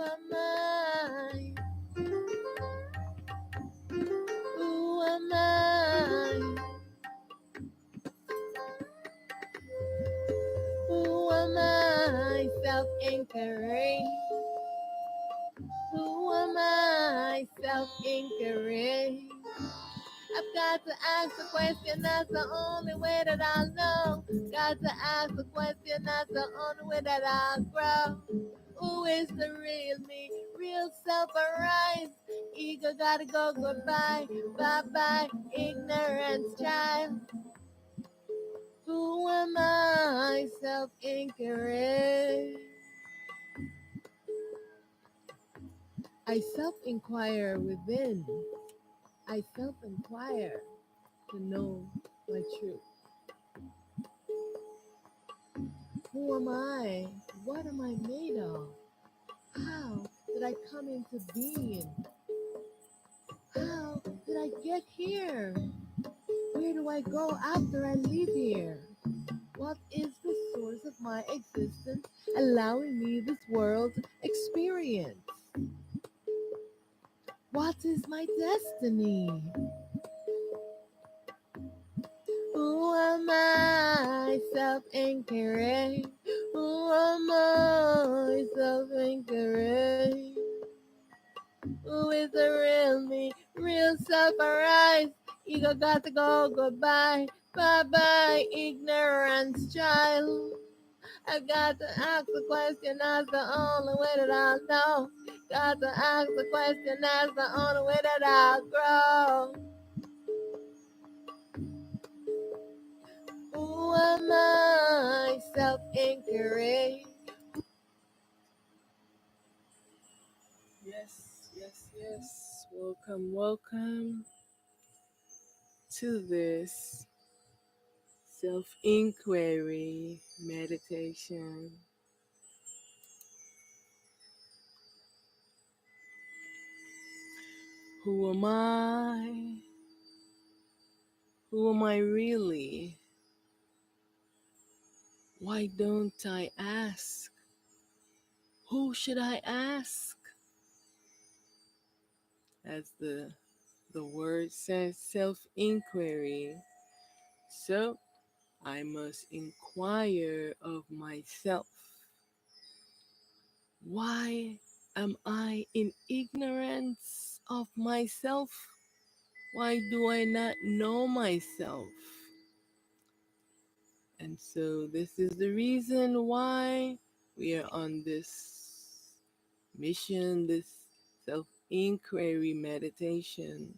am I? Who am I? Who am I? Self-inquiry. Who am I? Self-inquiry. I've got to ask the question, that's the only way that I'll know. Got to ask the question, that's the only way that I'll grow. Who is the real me? Real self arise. Ego gotta go goodbye. Bye bye, ignorance child. Who am I? Self inquiry. I self inquire within. I self inquire to know my truth. Who am I? What am I made of? How did I come into being? How did I get here? Where do I go after I leave here? What is the source of my existence allowing me this world experience? What is my destiny? Who am I? Self-inquiry. Who am I? Self-inquiry. Who is the real me? Real self arise. Ego got to go goodbye. Bye bye, ignorance child. I got to ask the question, that's the only way that I'll know. Got to ask the question, that's the only way that I'll grow. Who am I? Self-inquiry. Yes, yes, yes. Welcome, welcome to this self-inquiry meditation. Who am I? Who am I really? Why don't I ask? Who should I ask? As the word says, self-inquiry. So I must inquire of myself. Why am I in ignorance of myself? Why do I not know myself? And so this is the reason why we are on this mission, this self-inquiry meditation.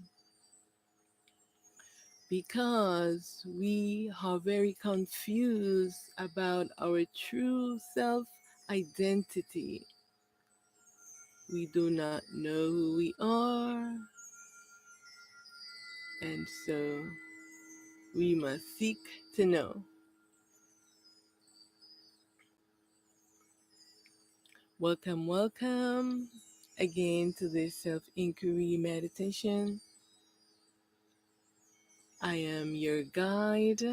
Because we are very confused about our true self-identity. We do not know who we are, and so we must seek to know. Welcome, welcome again to this self-inquiry meditation. I am your guide,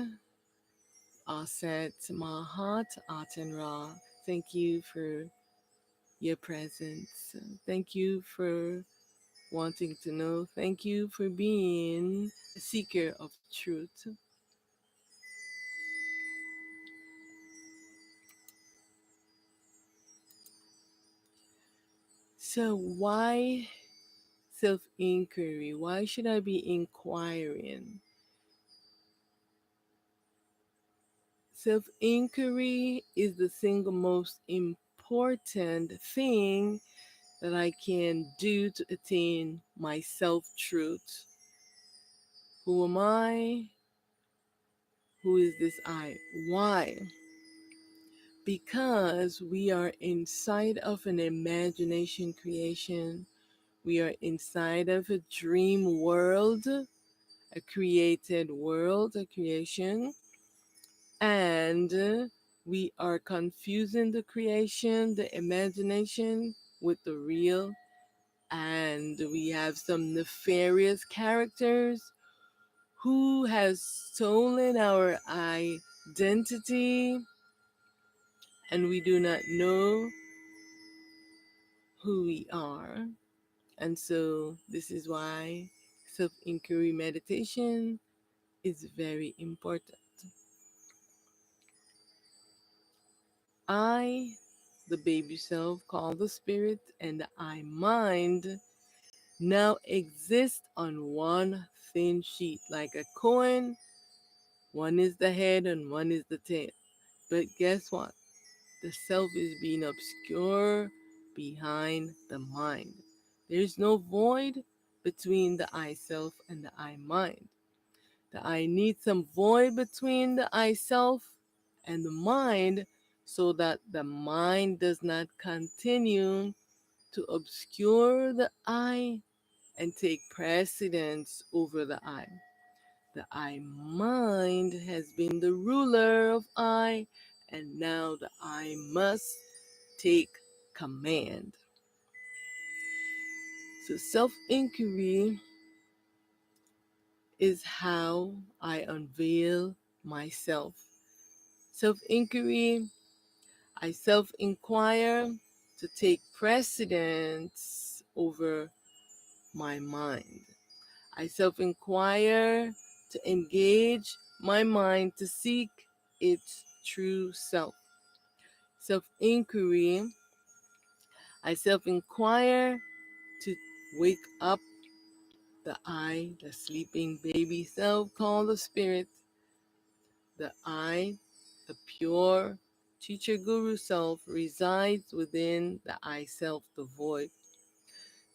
Auset, Mahat, Aten. Thank you for your presence. Thank you for wanting to know. Thank you for being a seeker of truth. So why self-inquiry? Why should I be inquiring? Self-inquiry is the single most important thing that I can do to attain my self-truth. Who am I? Who is this I? Why? Because we are inside of an imagination creation. We are inside of a dream world, a created world, a creation. And we are confusing the creation, the imagination with the real. And we have some nefarious characters who has stolen our identity, and we do not know who we are. And so, this is why self inquiry meditation is very important. I, the baby self, called the spirit, and the I mind now exist on one thin sheet like a coin. One is the head and one is the tail. But guess what? The self is being obscure behind the mind. There's no void between the I self and the I mind. The I needs some void between the I self and the mind so that the mind does not continue to obscure the I and take precedence over the I. The I mind has been the ruler of I, and now the I must take command. So self inquiry is how I unveil myself. Self inquiry, I self inquire to take precedence over my mind. I self inquire to engage my mind to seek its true self. Self inquiry, I self inquire to wake up the I, the sleeping baby self called the spirit, the I, the pure teacher guru self resides within the I self, the void.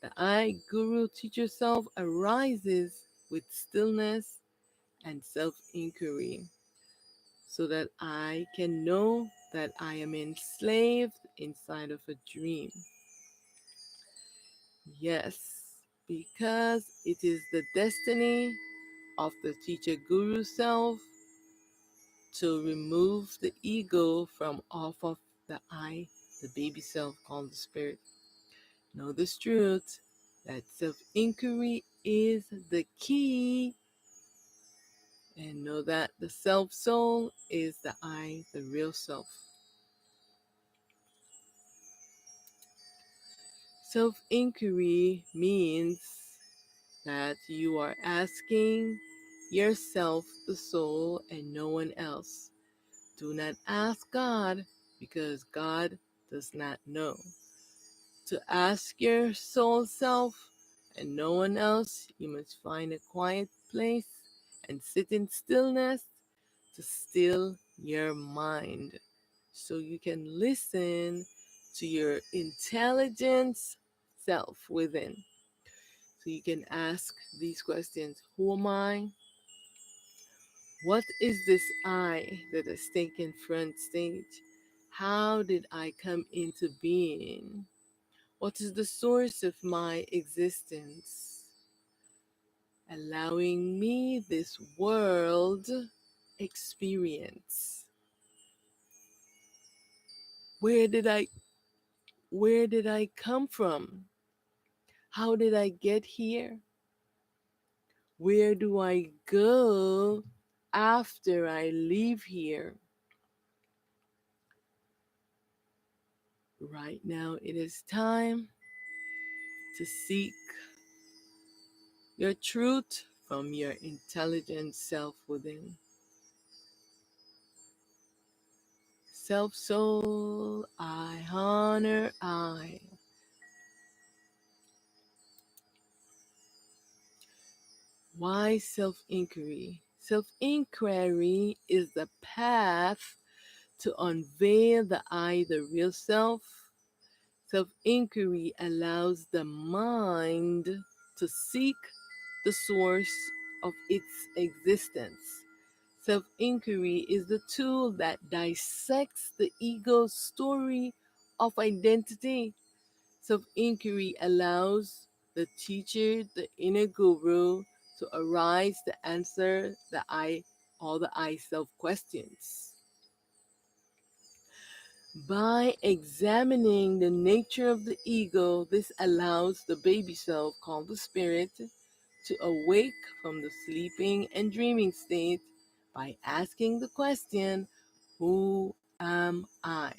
The I guru teacher self arises with stillness and self inquiry so that I can know that I am enslaved inside of a dream. Yes, because it is the destiny of the teacher guru self to remove the ego from off of the I, the baby self called the spirit. Know this truth that self inquiry is the key, and know that the self soul is the I, the real self. Self inquiry means that you are asking yourself, the soul, and no one else. Do not ask God because God does not know. To ask your soul self and no one else, you must find a quiet place and sit in stillness to still your mind so you can listen to your intelligence self within. So you can ask these questions. Who am I? What is this I that has taken front stage? How did I come into being? What is the source of my existence? Allowing me this world experience. Where did I come from? How did I get here? Where do I go after I leave here? Right now, it is time to seek your truth from your intelligent self within. Self soul, I honor I. Why self inquiry? Self inquiry is the path to unveil the I, the real self. Self inquiry allows the mind to seek the source of its existence. Self inquiry is the tool that dissects the ego's story of identity. Self inquiry allows the teacher, the inner guru, to arise to answer all the I self questions. By examining the nature of the ego, this allows the baby self, called the spirit, to awake from the sleeping and dreaming state by asking the question, who am I?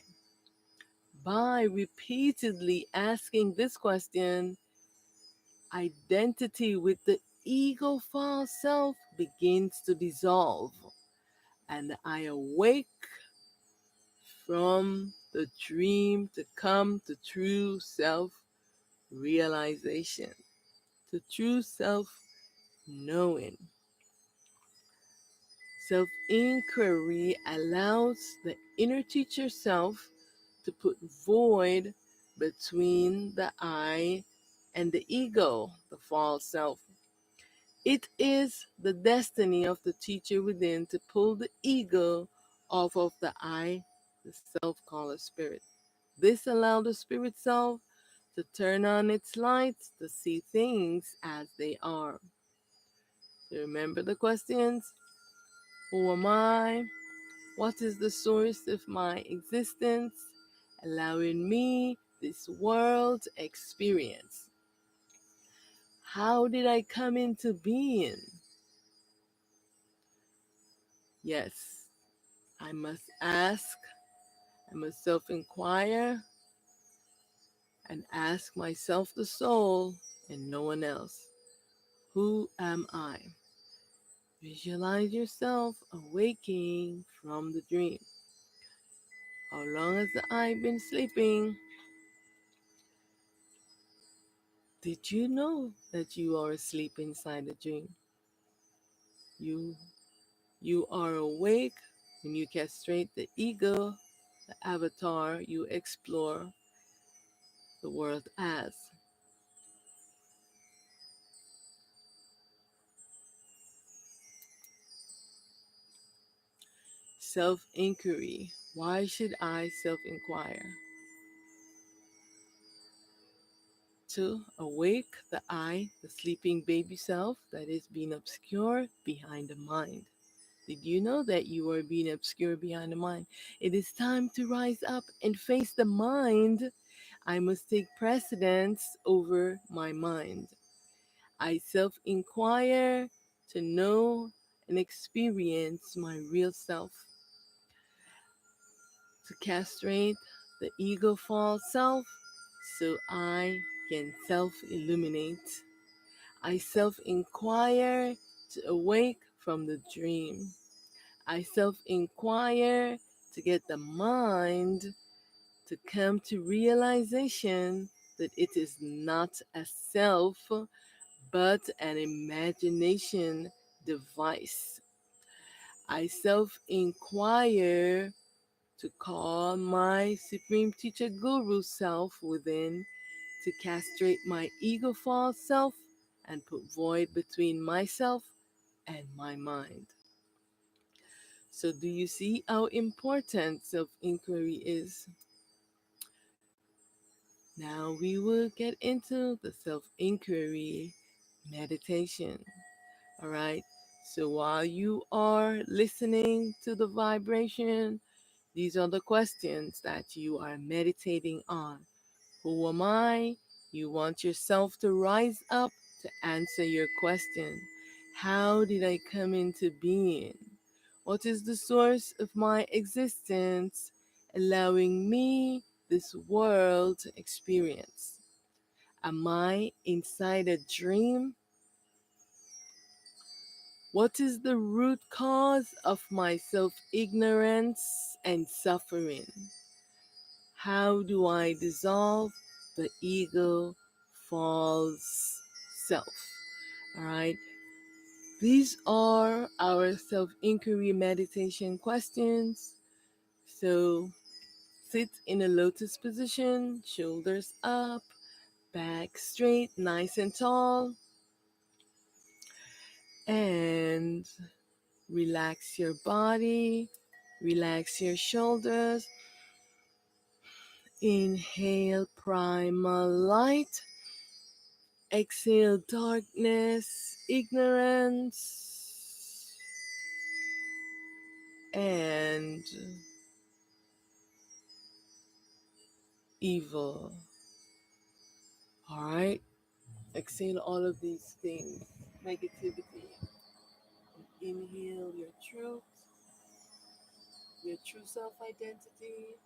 by repeatedly asking this question, identity with the ego false self begins to dissolve, and I awake from the dream to come to true self realization, to true self knowing. Self inquiry allows the inner teacher self to put void between the I and the ego, the false self. It is the destiny of the teacher within to pull the ego off of the I, the self called a spirit. This allowed the spirit self to turn on its lights to see things as they are. So remember the questions: who am I? What is the source of my existence, allowing me this world experience? How did I come into being? Yes, I must ask, I must self inquire and ask myself, the soul, and no one else. Who am I? Visualize yourself awaking from the dream. How long has the eye been sleeping? Did you know that you are asleep inside a dream? You you are awake when you castrate the ego, the avatar you explore the world as. Self inquiry. Why should I self inquire? To awake the I, the sleeping baby self that is being obscured behind the mind. Did you know that you are being obscured behind the mind? It is time to rise up and face the mind. I must take precedence over my mind. I self inquire to know and experience my real self, to castrate the ego false self so I can self illuminate. I self inquire to awake from the dream. I self inquire to get the mind to come to realization that it is not a self but an imagination device. I self inquire to call my Supreme Teacher Guru self within to castrate my ego false self and put void between myself and my mind. So, do you see how important self inquiry is? Now, we will get into the self inquiry meditation. All right. So, while you are listening to the vibration, these are the questions that you are meditating on. Who am I? You want yourself to rise up to answer your question. How did I come into being? What is the source of my existence, allowing me this world experience? Am I inside a dream? What is the root cause of my self ignorance and suffering? How do I dissolve the ego false self? All right. These are our self inquiry meditation questions. So sit in a lotus position, shoulders up, back straight, nice and tall, and relax your body, relax your shoulders. Inhale primal light. Exhale darkness, ignorance, and evil. All right? Exhale all of these things, negativity. Inhale your true self identity.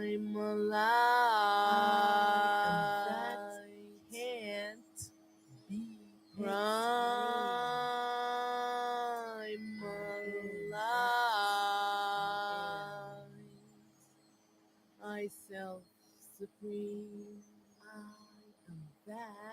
I'm alive. Can't be I'm alive. I self supreme. I am that